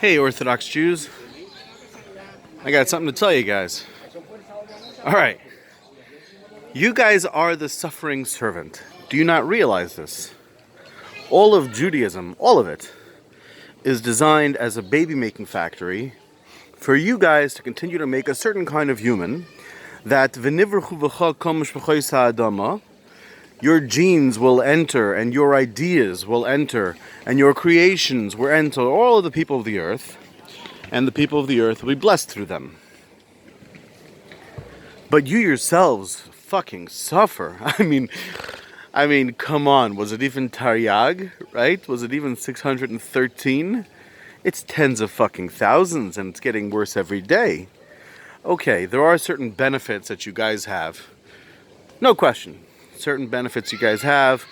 Hey, Orthodox Jews. I got something to tell you guys. Alright. You guys are the suffering servant. Do you not realize this? All of Judaism, all of it, is designed as a baby-making factory for you guys to continue to make a certain kind of human that your genes will enter, and your ideas will enter, and your creations will enter all of the people of the earth, and the people of the earth will be blessed through them. But you yourselves fucking suffer. I mean, come on. Was it even Taryag, right? Was it even 613? It's tens of fucking thousands, and it's getting worse every day. Okay, there are certain benefits that you guys have. No question. Certain benefits you guys have.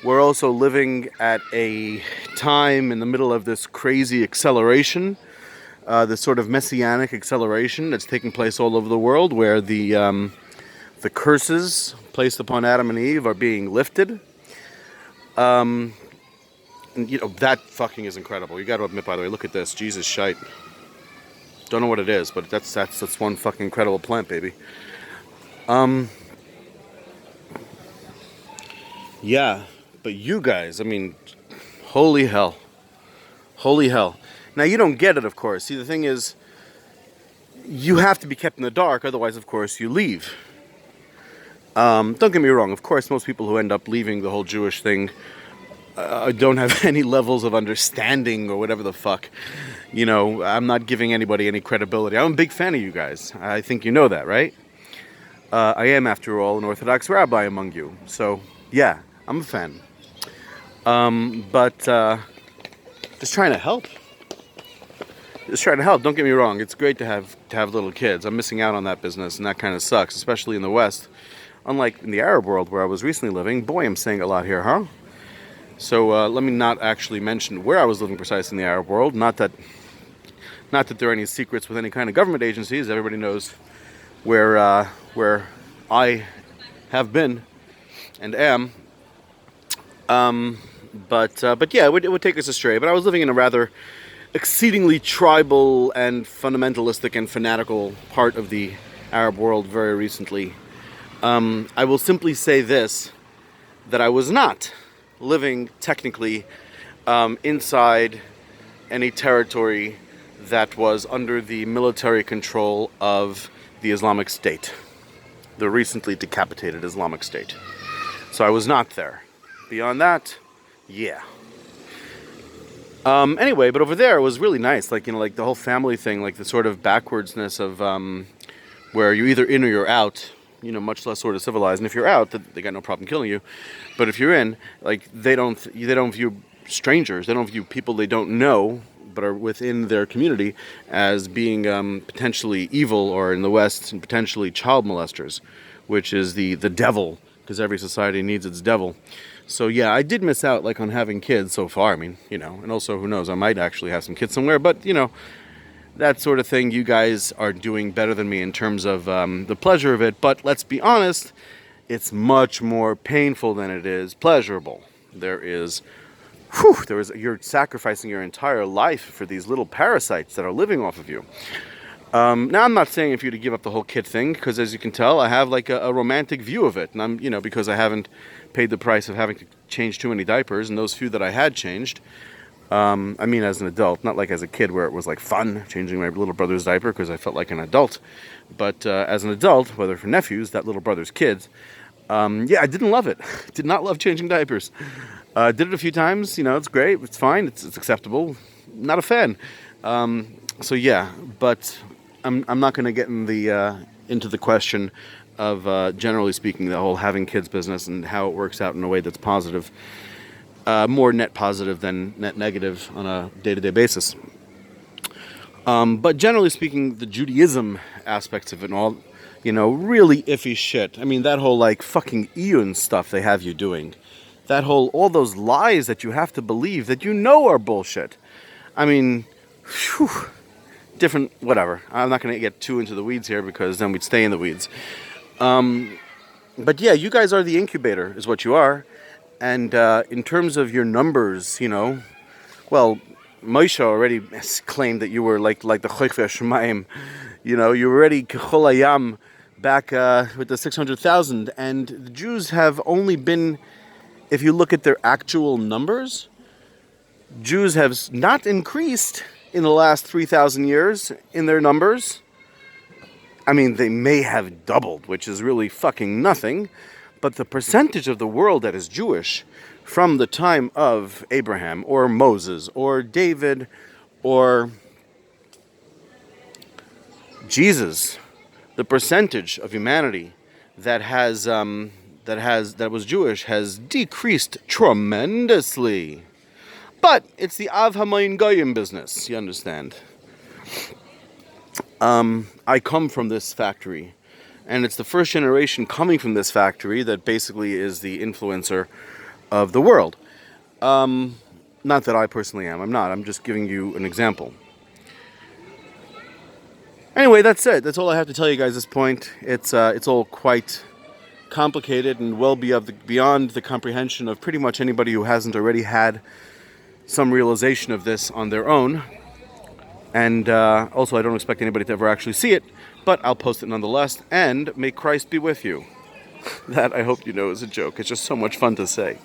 We're also living at a time in the middle of this crazy acceleration, this sort of messianic acceleration that's taking place all over the world, where the curses placed upon Adam and Eve are being lifted. And that fucking is incredible. You got to admit, by the way, look at this, Jesus shite. Don't know what it is, but that's one fucking incredible plant, baby. Yeah, but you guys, holy hell. Holy hell. Now, you don't get it, of course. See, the thing is, you have to be kept in the dark, otherwise, of course, you leave. Don't get me wrong, of course, most people who end up leaving the whole Jewish thing don't have any levels of understanding or whatever the fuck. I'm not giving anybody any credibility. I'm a big fan of you guys. I think you know that, right? I am, after all, an Orthodox rabbi among you. So, yeah, I'm a fan. But just trying to help. Just trying to help. Don't get me wrong. It's great to have little kids. I'm missing out on that business, and that kind of sucks, especially in the West. Unlike in the Arab world, where I was recently living. Boy, I'm saying a lot here, huh? So let me not actually mention where I was living precisely in the Arab world. Not that there are any secrets with any kind of government agencies. Everybody knows where I have been and am. But yeah, it would take us astray. But I was living in a rather exceedingly tribal and fundamentalistic and fanatical part of the Arab world very recently. I will simply say this, that I was not living technically inside any territory that was under the military control of the Islamic State, the recently decapitated Islamic State. So I was not there. Beyond that, yeah. Anyway, but over there it was really nice, like the whole family thing, like the sort of backwardsness of where you're either in or you're out, much less sort of civilized. And if you're out, they got no problem killing you. But if you're in, like they don't view strangers, they don't view people they don't know but are within their community as being potentially evil, or in the West, potentially child molesters, which is the devil, because every society needs its devil. So yeah, I did miss out on having kids so far. And also, who knows, I might actually have some kids somewhere, but that sort of thing, you guys are doing better than me in terms of the pleasure of it. But let's be honest, it's much more painful than it is pleasurable. You're sacrificing your entire life for these little parasites that are living off of you. Now, I'm not saying for you to give up the whole kid thing, because as you can tell, I have a romantic view of it. And I'm, because I haven't paid the price of having to change too many diapers, and those few that I had changed, as an adult, not like as a kid where it was fun changing my little brother's diaper because I felt like an adult. But as an adult, whether for nephews, that little brother's kids, I didn't love it. Did not love changing diapers. Did it a few times, it's great, it's fine, it's acceptable. Not a fan. So yeah, but I'm not going to get into the question of generally speaking the whole having kids business and how it works out in a way that's positive, more net positive than net negative on a day-to-day basis. But generally speaking, the Judaism aspects of it and all, really iffy shit. That whole fucking Iyun stuff they have you doing. All those lies that you have to believe that are bullshit. Different, whatever. I'm not going to get too into the weeds here because then we'd stay in the weeds. But yeah, you guys are the incubator, is what you are. And in terms of your numbers, well, Moshe already claimed that you were like the Chochvei Shemaim. You know, you were already Kechol Hayam back with the 600,000. And the Jews have only been, if you look at their actual numbers, Jews have not increased in the last 3,000 years in their numbers. I mean, they may have doubled, which is really fucking nothing. But the percentage of the world that is Jewish from the time of Abraham or Moses or David or Jesus, the percentage of humanity that was Jewish has decreased tremendously. But it's the Av HaMayin Goyim business, you understand. I come from this factory, and it's the first generation coming from this factory that basically is the influencer of the world. Not that I personally am. I'm not. I'm just giving you an example. Anyway, that's it. That's all I have to tell you guys at this point. It's all quite complicated and well beyond the comprehension of pretty much anybody who hasn't already had some realization of this on their own. And also, I don't expect anybody to ever actually see it, but I'll post it nonetheless. And may Christ be with you. That, I hope you know, is a joke. It's just so much fun to say.